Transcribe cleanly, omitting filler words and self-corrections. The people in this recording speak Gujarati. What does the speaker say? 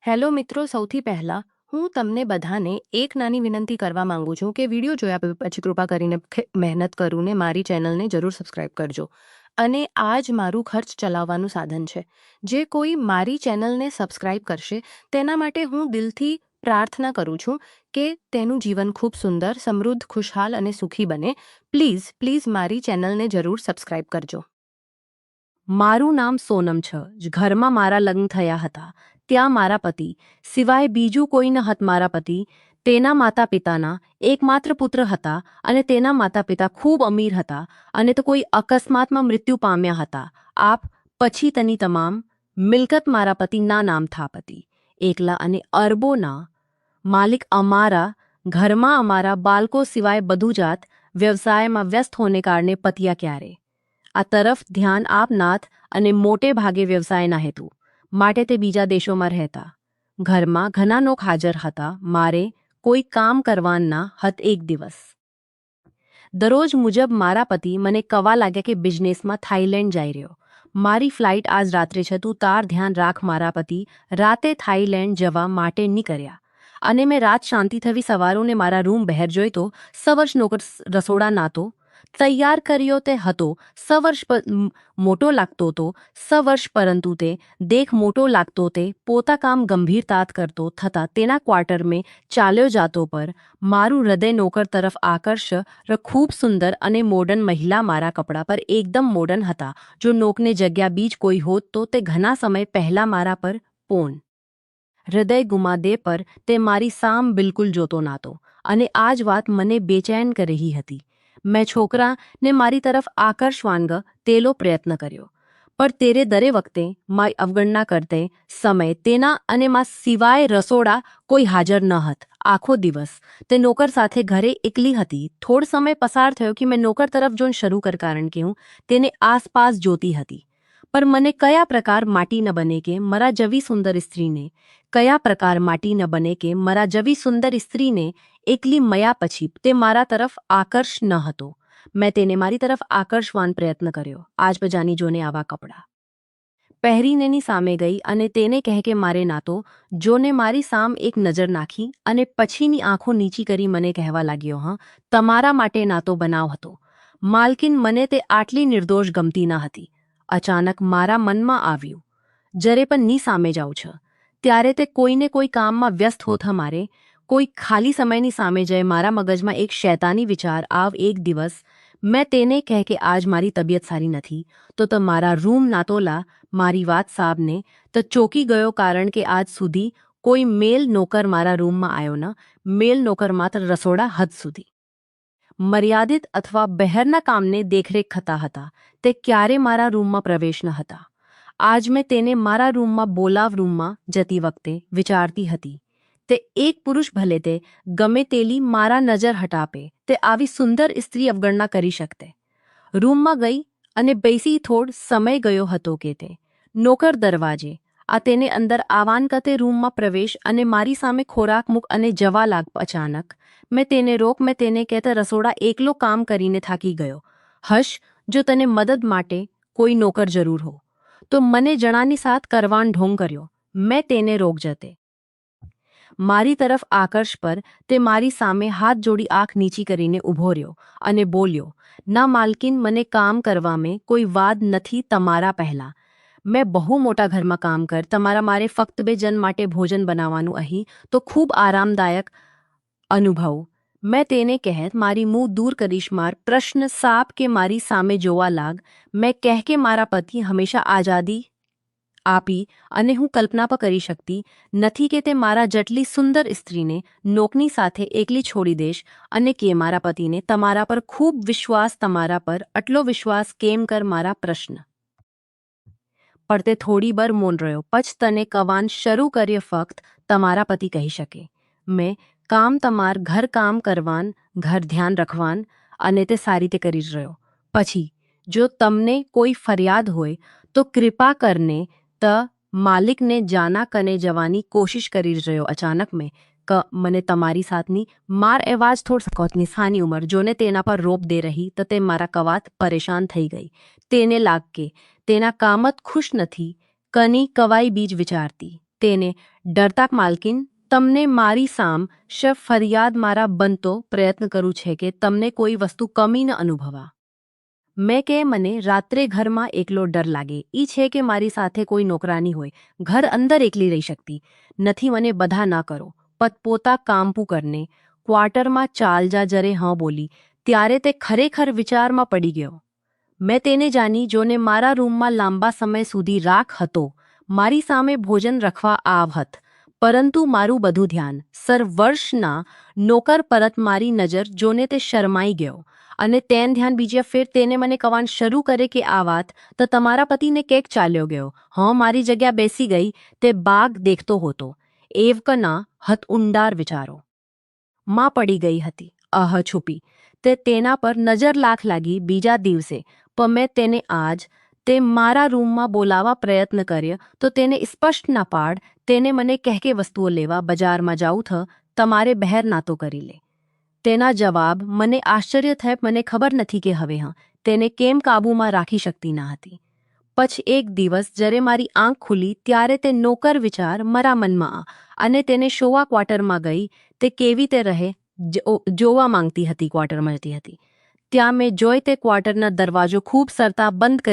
હેલો મિત્રો, સૌથી પહેલાં હું તમને બધાને એક નાની વિનંતી કરવા માંગુ છું કે વિડીયો જોયા પછી કૃપા કરીને મહેનત કરું ને મારી ચેનલને જરૂર સબસ્ક્રાઈબ કરજો. અને આ જ મારું ખર્ચ ચલાવવાનું સાધન છે. જે કોઈ મારી ચેનલને સબસ્ક્રાઈબ કરશે તેના માટે હું દિલથી પ્રાર્થના કરું છું કે તેનું જીવન ખૂબ સુંદર, સમૃદ્ધ, ખુશહાલ અને સુખી બને. પ્લીઝ પ્લીઝ મારી ચેનલને જરૂર સબસ્ક્રાઈબ કરજો. મારું નામ સોનમ છે. ઘરમાં મારા લગ્ન થયા હતા. ત્યાં મારા પતિ સિવાય બીજું કોઈ ન હત. મારા પતિ તેના માતા પિતાના એકમાત્ર પુત્ર હતા અને તેના માતા પિતા ખૂબ અમીર હતા અને તો કોઈ અકસ્માતમાં મૃત્યુ પામ્યા હતા. આપ પછી તેની તમામ મિલકત મારા પતિના નામ થાપતી. એકલા અને અરબોના માલિક અમારા ઘરમાં અમારા બાળકો સિવાય બધું જાત વ્યવસાયમાં વ્યસ્ત હોને કારણે પતિયા ક્યારે આ તરફ ધ્યાન આપનાથ અને મોટે ભાગે વ્યવસાયના હેતુ માટે તે બીજા દેશોમાં રહેતા. ઘરમાં ઘણા લોક હાજર હતા. મારે કોઈ કામ કરવાના હત. એક દિવસ દરરોજ મુજબ મારા પતિ મને કવા લાગ્યા કે બિઝનેસમાં થાઈલેન્ડ જઈ રહ્યો. મારી ફ્લાઇટ આજ રાત્રે છે, તું તાર ધ્યાન રાખ. મારા પતિ રાતે થાઈલેન્ડ જવા માટે નીકળ્યા અને મેં રાત શાંતિ થવી. સવારોને મારા રૂમ બહાર જોઈ તો સવર્ષ નોકર રસોડા નાતો તૈયાર કર્યો તે હતો. સવર્ષ મોટો લાગતો તો સવર્ષ, પરંતુ તે દેખ મોટો લાગતો તે પોતા કામ ગંભીરતાત કરતો થતા તેના ક્વાર્ટર મેં ચાલ્યો જાતો. પર મારું હૃદય નોકર તરફ આકર્ષ. ખૂબ સુંદર અને મોડર્ન મહિલા મારા કપડા પર એકદમ મોડર્ન હતા. જો નોકને જગ્યા બીજ કોઈ હોત તો તે ઘણા સમય પહેલા મારા પર પોન હૃદય ગુમા દે. પર તે મારી સામ બિલકુલ જોતો નાતો અને આ જ વાત મને બેચેન કરી રહી હતી. મેં છોકરાને મારી તરફ આકર્ષવાનો તેલો પ્રયત્ન કર્યો, પણ તેરે દરે વખતે મારી અવગણના કરતે સમય તેના અને માં સિવાય રસોડા કોઈ હાજર ન હત. આખો દિવસ તે નોકર સાથે ઘરે એકલી હતી. થોડ સમય પસાર થયો કે મેં નોકર તરફ જોઈને શરૂ કર, કારણ કે હું તેને આસપાસ જોતી હતી. પર મને કયા પ્રકાર માટી ન બને કે મારા જવી સુંદર સ્ત્રીને કયા પ્રકાર માટી ન બને કે મારા જવી સુંદર સ્ત્રીને એકલી મયા પછી તે મારા તરફ આકર્ષ ન હતો. મેં તેને મારી તરફ આકર્ષવાનો પ્રયત્ન કર્યો. આજ બજાની જોને આવા કપડાં પહેરીનેની સામે ગઈ અને તેને કહે કે મારે નાતો જોને મારી સામ એક નજર નાખી અને પછીની આંખો નીચી કરી મને કહેવા લાગ્યો, હા, તમારા માટે નાતો બનાવ હતો. માલકિન, મને તે આટલી નિર્દોષ ગમતી ન હતી. અચાનક મારા મનમાં આવ્યું, જ્યારે પણ ની સામે જાઉં છે ત્યારે તે કોઈને કોઈ કામમાં વ્યસ્ત હોત. મારે કોઈ ખાલી સમયની સામે જાય. મારા મગજમાં એક શૈતાની વિચાર આવ. એક દિવસ મેં તેને કહે કે આજ મારી તબિયત સારી નથી તો મારા રૂમ નાતોલા. મારી વાત સાબને તો ચોંકી ગયો, કારણ કે આજ સુધી કોઈ મેલ નોકર મારા રૂમમાં આવ્યો ન. મેલ નોકર માત્ર રસોડા હદ સુધી મર્યાદિત અથવા બહારના કામને દેખરેખ થતા હતા. તે ક્યારે મારા રૂમમાં પ્રવેશ ન હતા. આજ મેં તેને મારા રૂમમાં બોલાવ. રૂમમાં જતી વખતે વિચારતી હતી, તે એક પુરુષ ભલે તે ગમે તેલી મારા નજર હટાપે, તે આવી સુંદર સ્ત્રી અવગણના કરી શકતે. રૂમમાં ગઈ અને બેસી. થોડ સમય ગયો હતો કે તે નોકર દરવાજે આ તેને અંદર આવાન કતે રૂમમાં પ્રવેશ અને મારી સામે ખોરાક મૂક અને જવા લાગ. અચાનક મેં તેને રોક. મેં તેને કહેતા, રસોડા એકલો કામ કરીને થાકી ગયો હશ. જો તને મદદ માટે કોઈ નોકર જરૂર હો તો મને જણાની સાથ કરવાન ઢોંગ કર્યો. મેં તેને રોક જતે મારી તરફ આકર્ષ. પર તે મારી સામે હાથ જોડી આંખ નીચી કરીને ઊભો રહ્યો અને બોલ્યો, ના માલકિન, મને કામ કરવામાં કોઈ વાદ નથી. તમારા પહેલાં મેં બહુ મોટા ઘરમાં કામ કર. તમારા મારે ફક્ત 2 જણ માટે ભોજન બનાવવાનું. અહીં તો ખૂબ આરામદાયક અનુભવ. મેં તેને કહેત, મારી મુંહ દૂર કરીશ. માર પ્રશ્ન સાપ કે મારી સામે જોવા લાગ. મેં કહે કે મારા પતિ હંમેશા આઝાદી આપી અને હું કલ્પના પણ કરી શકતી નથી કે તે મારા જટલી સુંદર સ્ત્રીને નોકની સાથે એકલી છોડી દેશ અને કે મારા પતિને તમારા પર ખૂબ વિશ્વાસ. તમારા પર આટલો વિશ્વાસ કેમ કર? મારા પ્રશ્ન પર તે થોડી બર મૌન રહ્યો. પછી તને કવાન શરૂ કર્યો, ફક્ત તમારા પતિ કહી શકે. મેં કામ તમાર ઘર કામ કરવાન, ઘર ધ્યાન રખવાન અને તે સારી રીતે કરી જ રહ્યો. પછી જો તમને કોઈ ફરિયાદ હોય તો કૃપા કરને ત માલિકને જાના કને જવાની કોશિશ કરી રહ્યો. અચાનક મેં મને તમારી સાથની માર અવાજ થોડ સકોતની સાની ઉંમર જોને તેના પર રોપ દે રહી તો તે મારા કવાત પરેશાન થઈ ગઈ. તેને લાગ કે તેના કામત ખુશ નથી. કની કવાઈ બીજ વિચારતી તેને ડરતાક માલકીન તમને મારી સામ શેફ ફરિયાદ મારા બનતો પ્રયત્ન કરું છે કે તમને કોઈ વસ્તુ કમી ન અનુભવા. મેં કે મને રાત્રે ઘરમાં એકલો ડર લાગે ઈ છે કે મારી સાથે કોઈ નોકરાની હોય ઘર અંદર એકલી રહી શકતી નથી. મને બધા ના કરો પોતા કામપું કરને ક્વાર્ટરમાં ચાલ જા જરે હા બોલી ત્યારે તે ખરેખર વિચારમાં પડી ગયો. મેં તેને જાણી જોને મારા રૂમમાં લાંબા સમય સુધી રાખ હતો. મારી સામે ભોજન રખવા આવત પરંતુ મારું બધું ધ્યાન વર્ષના નોકર પરત મારી નજર જોને તે શરમાઈ ગયો અને તેન ધ્યાન બીજા ફેર તેને મને કવાન શરૂ કરે કે આ વાત તો તમારા પતિને કેક ચાલ્યો ગયો. મારી જગ્યા બેસી ગઈ તે બાગ દેખતો હતો. એવકના હત ઊંડાર વિચારો માં પડી ગઈ હતી. છુપી તે તેના પર નજર લાગી. બીજા દિવસે પણ મેં તેને આજ તે મારા રૂમમાં બોલાવા પ્રયત્ન કર્યો તો તેને સ્પષ્ટ ના પાડ. તેને મને કહેકે વસ્તુઓ લેવા બજારમાં જાઉં થ તમારે બહેર નાતો કરી લે. તેના જવાબ મને આશ્ચર્ય થાય. મને ખબર નથી કે હવે તેને કેમ કાબૂમાં રાખી શકતી ન હતી. પછી એક દિવસ જ્યારે મારી આંખ ખુલી ત્યારે તે નોકર વિચાર મારા મનમાં અને તેને શોવા ક્વાર્ટરમાં ગઈ. તે કેવી તે રહે જોવા માંગતી હતી. ક્વાર્ટરમાં જતી હતી ત્યાં મેં જોઈ તે ક્વાર્ટરના દરવાજો ખૂબ સરતા બંધ કરી